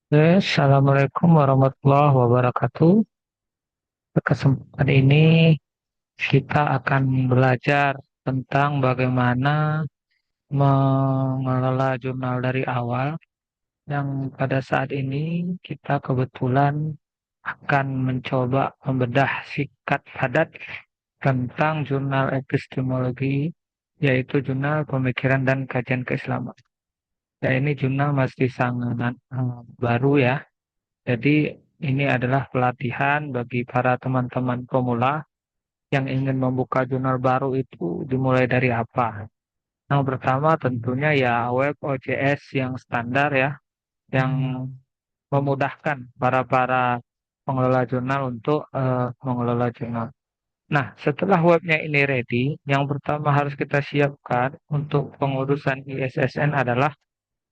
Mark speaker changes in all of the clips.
Speaker 1: Assalamualaikum warahmatullahi wabarakatuh. Kesempatan ini kita akan belajar tentang bagaimana mengelola jurnal dari awal. Yang pada saat ini kita kebetulan akan mencoba membedah singkat padat tentang jurnal epistemologi, yaitu jurnal pemikiran dan kajian keislaman. Ya, ini jurnal masih sangat baru ya. Jadi ini adalah pelatihan bagi para teman-teman pemula yang ingin membuka jurnal baru itu dimulai dari apa? Yang pertama tentunya ya web OJS yang standar ya, yang memudahkan para pengelola jurnal untuk mengelola jurnal. Nah, setelah webnya ini ready, yang pertama harus kita siapkan untuk pengurusan ISSN adalah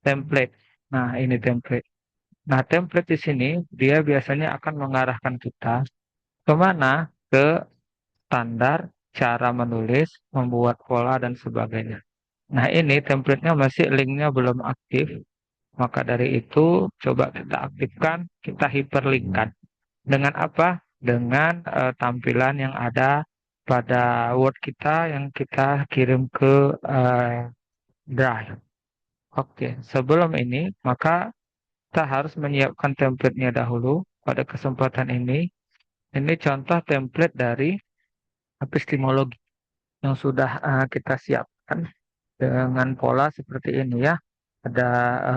Speaker 1: template. Nah, ini template. Nah, template di sini dia biasanya akan mengarahkan kita kemana? Ke standar, cara menulis, membuat pola, dan sebagainya. Nah, ini template-nya masih linknya belum aktif. Maka dari itu, coba kita aktifkan, kita hyperlinkkan. Dengan apa? Dengan tampilan yang ada pada Word kita yang kita kirim ke Drive. Oke, sebelum ini, maka kita harus menyiapkan template-nya dahulu. Pada kesempatan ini contoh template dari epistemologi yang sudah kita siapkan dengan pola seperti ini ya. Ada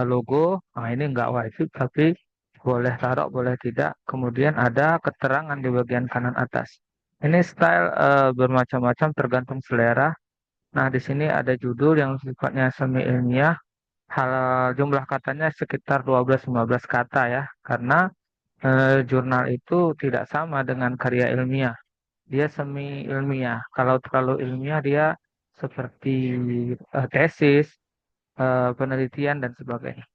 Speaker 1: logo, nah ini enggak wajib tapi boleh taruh, boleh tidak. Kemudian ada keterangan di bagian kanan atas. Ini style bermacam-macam tergantung selera. Nah, di sini ada judul yang sifatnya semi ilmiah. Hal jumlah katanya sekitar 12-15 kata ya, karena jurnal itu tidak sama dengan karya ilmiah. Dia semi ilmiah. Kalau terlalu ilmiah dia seperti tesis, penelitian dan sebagainya.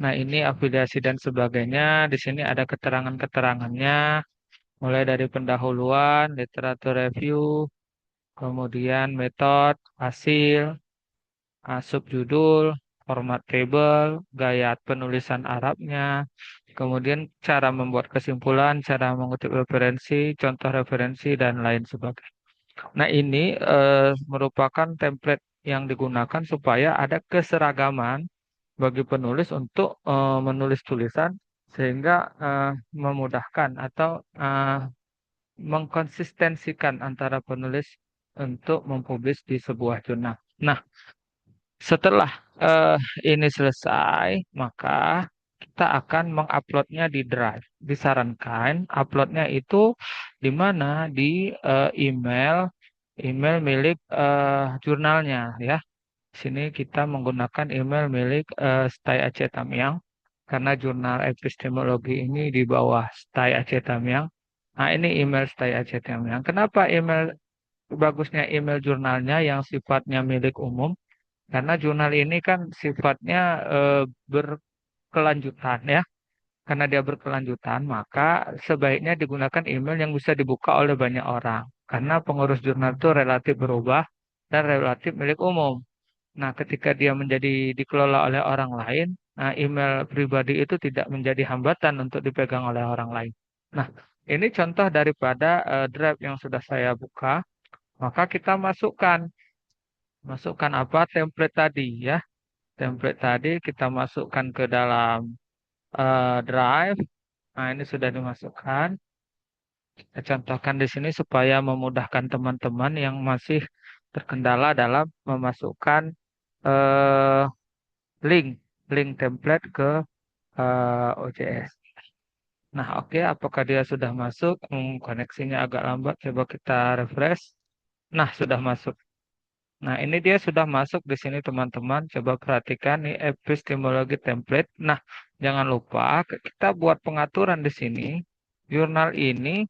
Speaker 1: Nah, ini afiliasi dan sebagainya. Di sini ada keterangan-keterangannya, mulai dari pendahuluan, literatur review, kemudian metode, hasil, subjudul, format table, gaya penulisan Arabnya, kemudian cara membuat kesimpulan, cara mengutip referensi, contoh referensi, dan lain sebagainya. Nah, ini merupakan template yang digunakan supaya ada keseragaman bagi penulis untuk menulis tulisan sehingga memudahkan atau mengkonsistensikan antara penulis untuk mempublish di sebuah jurnal. Nah, setelah eh, ini selesai, maka kita akan menguploadnya di Drive. Disarankan uploadnya itu di mana? Di email email milik jurnalnya ya. Di sini kita menggunakan email milik Stai Aceh Tamiang karena jurnal epistemologi ini di bawah Stai Aceh Tamiang. Nah, ini email Stai Aceh Tamiang. Kenapa bagusnya email jurnalnya yang sifatnya milik umum? Karena jurnal ini kan sifatnya berkelanjutan ya. Karena dia berkelanjutan, maka sebaiknya digunakan email yang bisa dibuka oleh banyak orang. Karena pengurus jurnal itu relatif berubah dan relatif milik umum. Nah, ketika dia menjadi dikelola oleh orang lain, nah email pribadi itu tidak menjadi hambatan untuk dipegang oleh orang lain. Nah, ini contoh daripada drive yang sudah saya buka. Maka kita masukkan apa template tadi ya. Template tadi kita masukkan ke dalam drive. Nah, ini sudah dimasukkan. Kita contohkan di sini supaya memudahkan teman-teman yang masih terkendala dalam memasukkan eh, link link template ke OJS. Nah, oke, apakah dia sudah masuk? Koneksinya agak lambat. Coba kita refresh. Nah, sudah masuk. Nah, ini dia sudah masuk di sini teman-teman. Coba perhatikan nih epistemologi template. Nah, jangan lupa kita buat pengaturan di sini. Jurnal ini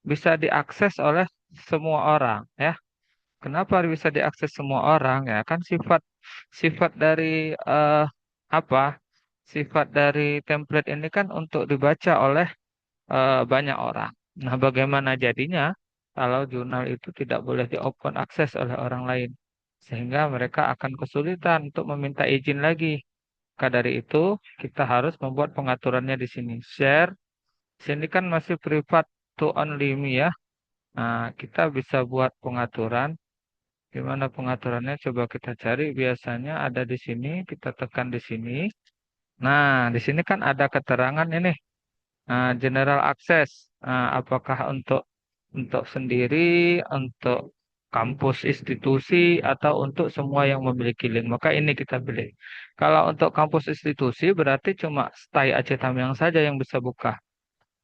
Speaker 1: bisa diakses oleh semua orang ya. Kenapa bisa diakses semua orang ya? Kan sifat sifat dari apa? Sifat dari template ini kan untuk dibaca oleh banyak orang. Nah, bagaimana jadinya kalau jurnal itu tidak boleh di open access oleh orang lain? Sehingga mereka akan kesulitan untuk meminta izin lagi. Maka dari itu, kita harus membuat pengaturannya di sini. Share, sini kan masih privat to only me ya. Nah, kita bisa buat pengaturan. Di mana pengaturannya coba kita cari. Biasanya ada di sini, kita tekan di sini. Nah, di sini kan ada keterangan ini. Nah, general access. Nah, apakah untuk sendiri, untuk kampus institusi, atau untuk semua yang memiliki link. Maka ini kita pilih. Kalau untuk kampus institusi berarti cuma stay Aceh Tamiang saja yang bisa buka.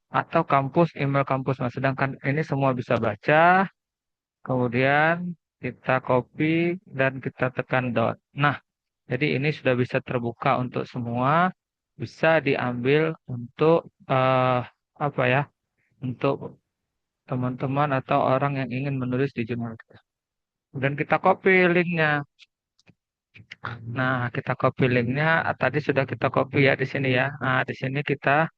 Speaker 1: Atau kampus, email kampus. Nah, sedangkan ini semua bisa baca. Kemudian kita copy dan kita tekan dot. Nah, jadi ini sudah bisa terbuka untuk semua. Bisa diambil untuk apa ya? Untuk teman-teman atau orang yang ingin menulis di jurnal kita. Dan kita copy linknya. Nah, kita copy linknya. Tadi sudah kita copy ya di sini ya. Nah, di sini kita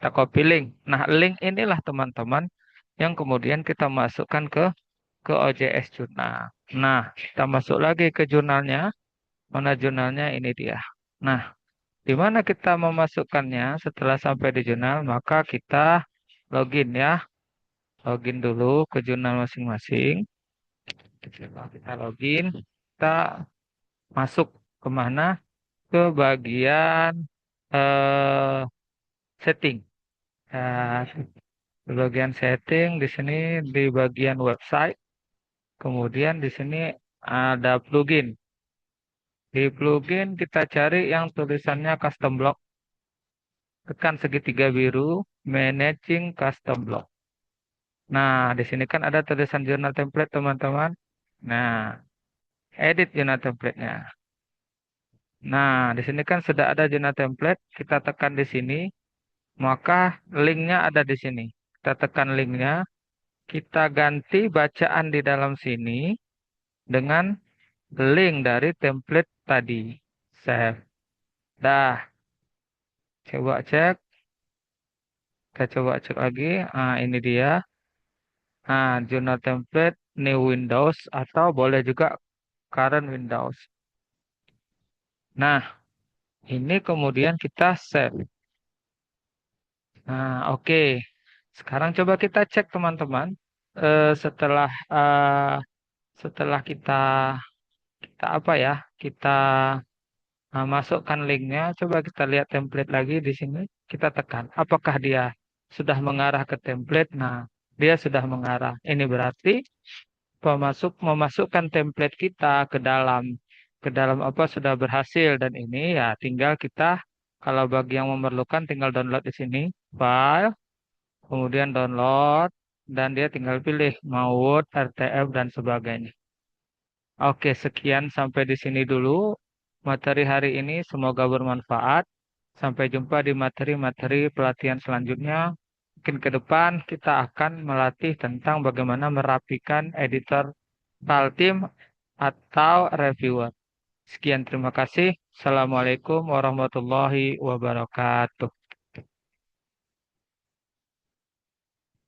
Speaker 1: copy link. Nah, link inilah teman-teman yang kemudian kita masukkan ke OJS Jurnal. Nah, kita masuk lagi ke jurnalnya. Mana jurnalnya? Ini dia. Nah, di mana kita memasukkannya setelah sampai di jurnal, maka kita login ya. Login dulu ke jurnal masing-masing. Setelah kita login, kita masuk kemana? Ke bagian eh, setting. Nah, di bagian setting di sini di bagian website. Kemudian di sini ada plugin. Di plugin kita cari yang tulisannya custom block. Tekan segitiga biru, managing custom block. Nah, di sini kan ada tulisan jurnal template teman-teman. Nah, edit jurnal template-nya. Nah, di sini kan sudah ada jurnal template. Kita tekan di sini, maka linknya ada di sini. Kita tekan linknya, kita ganti bacaan di dalam sini dengan link dari template tadi. Save. Dah, coba cek. Kita coba cek lagi. Nah, ini dia. Nah, jurnal template new Windows atau boleh juga current Windows. Nah, ini kemudian kita save. Nah, oke. Sekarang coba kita cek teman-teman. Setelah kita apa ya? Kita masukkan linknya. Coba kita lihat template lagi di sini. Kita tekan. Apakah dia sudah mengarah ke template? Nah, dia sudah mengarah. Ini berarti memasukkan template kita ke dalam apa sudah berhasil, dan ini ya tinggal kita, kalau bagi yang memerlukan, tinggal download di sini file, kemudian download, dan dia tinggal pilih mau Word, RTF, dan sebagainya. Oke, sekian sampai di sini dulu materi hari ini, semoga bermanfaat. Sampai jumpa di materi-materi pelatihan selanjutnya. Mungkin ke depan kita akan melatih tentang bagaimana merapikan editor file team atau reviewer. Sekian, terima kasih. Assalamualaikum warahmatullahi wabarakatuh.